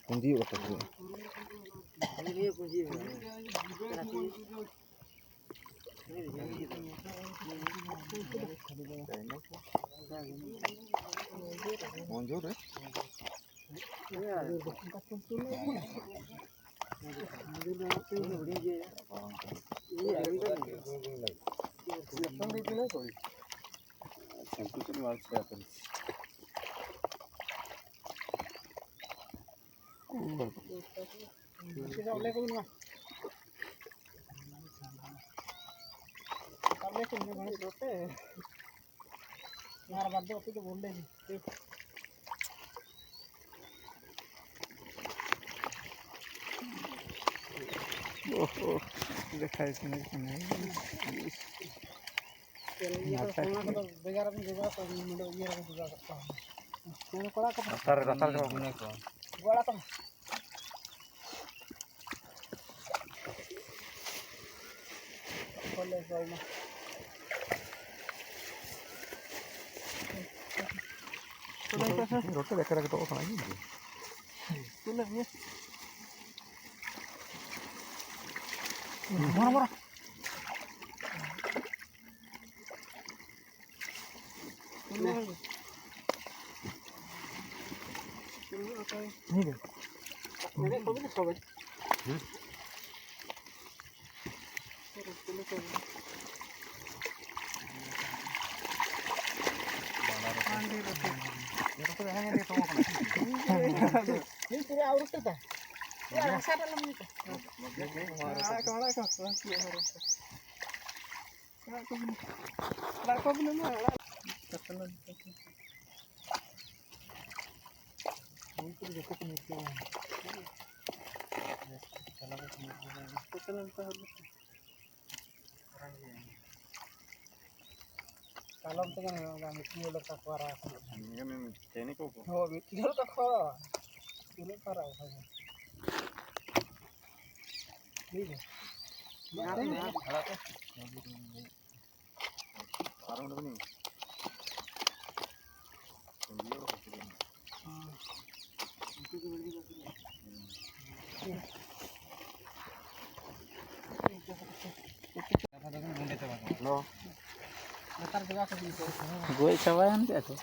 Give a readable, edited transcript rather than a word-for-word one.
Kunci apa tuh? Ini kunci. Monjur ya? Iya. দেখাইছে নাকি roti দেখা রাখতে তো নাকি mana mana ini deh ini kau ini kau ini sudah urus kita. Ya, rasa dalam itu. Kalau tengah ngambil mulu kakwara. ini kok. Oh, mulu kakwara. Mulu parah saja. Ini. Mari. Parang udah nih. No. Gue cawayan dia tuh.